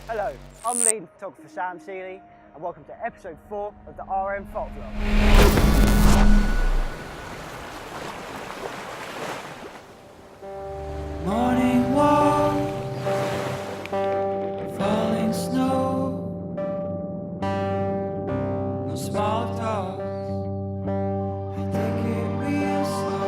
Hello, I'm lead photographer Sam Seeley and welcome to episode 4 of the RM Phot vlog. Morning walk, falling snow, no small talk, I take it real slow.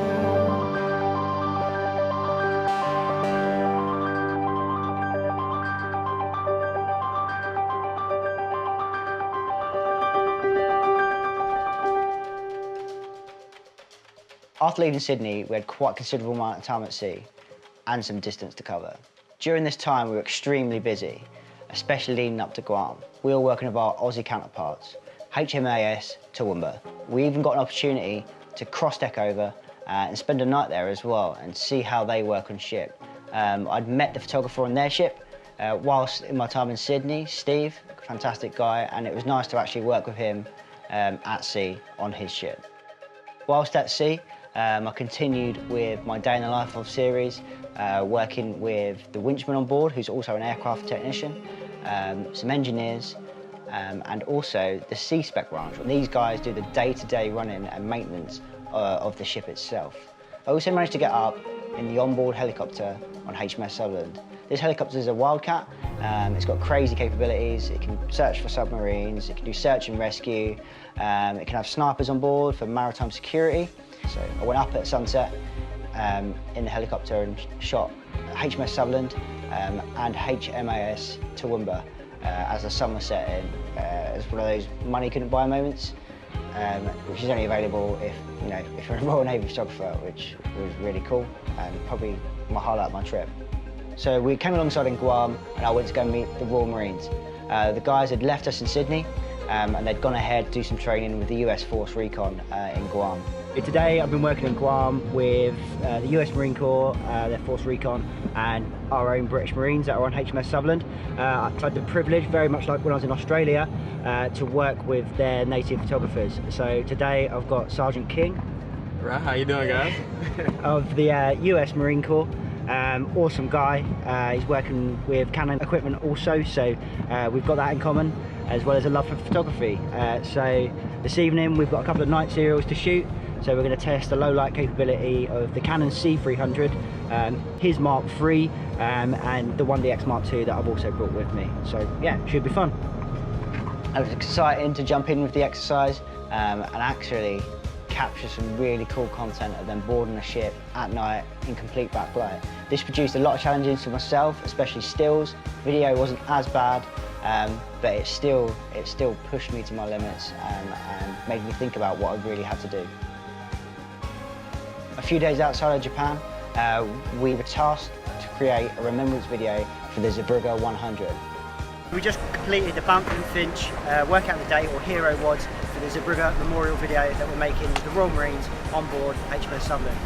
After leaving Sydney, we had quite a considerable amount of time at sea and some distance to cover. During this time, we were extremely busy, especially leading up to Guam. We were working with our Aussie counterparts, HMAS Toowoomba. We even got an opportunity to cross-deck over and spend a night there as well and see how they work on ship. I'd met the photographer on their ship whilst in my time in Sydney, Steve, fantastic guy, and it was nice to actually work with him at sea on his ship. Whilst at sea, I continued with my Day in the Life of series, working with the winchman on board, who's also an aircraft technician, some engineers, and also the C-Spec ranch. These guys do the day-to-day running and maintenance of the ship itself. I also managed to get up in the onboard helicopter on HMS Sutherland. This helicopter is a Wildcat. It's got crazy capabilities. It can search for submarines, it can do search and rescue, it can have snipers on board for maritime security. So I went up at sunset in the helicopter and shot HMS Sutherland and HMAS Toowoomba as the sun was setting. It's one of those money couldn't buy moments, which is only available if you're a Royal Navy photographer, which was really cool and probably my highlight of my trip. So we came alongside in Guam and I went to go meet the Royal Marines. The guys had left us in Sydney and they'd gone ahead to do some training with the US Force Recon in Guam. Today I've been working in Guam with the US Marine Corps, their Force Recon, and our own British Marines that are on HMS Sutherland. I've had the privilege, very much like when I was in Australia, to work with their native photographers. So today I've got Sergeant King. Right, how you doing, guys? Of the US Marine Corps. Awesome guy. He's working with Canon equipment also, so we've got that in common, as well as a love for photography. So this evening we've got a couple of night serials to shoot. So we're going to test the low light capability of the Canon C300, his Mark III, and the 1DX Mark II that I've also brought with me. So yeah, should be fun. I was excited to jump in with the exercise and actually capture some really cool content of them boarding a ship at night in complete backlight. This produced a lot of challenges for myself, especially stills. Video wasn't as bad, but it still pushed me to my limits and made me think about what I really had to do. A few days outside of Japan, we were tasked to create a remembrance video for the Zeebrugge 100. We just completed the Bump and Finch Workout of the Day, or Hero WODs, for the Zeebrugge memorial video that we're making with the Royal Marines on board HMS Sutherland.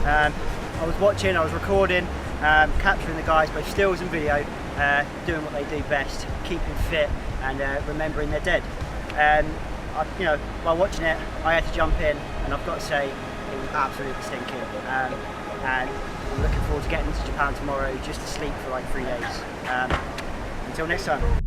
I was watching, I was recording, capturing the guys, both stills and video, doing what they do best, keeping fit and remembering their dead. While watching it, I had to jump in, and I've got to say, it was absolutely stinking. And I'm looking forward to getting into Japan tomorrow just to sleep for like 3 days. Until next time.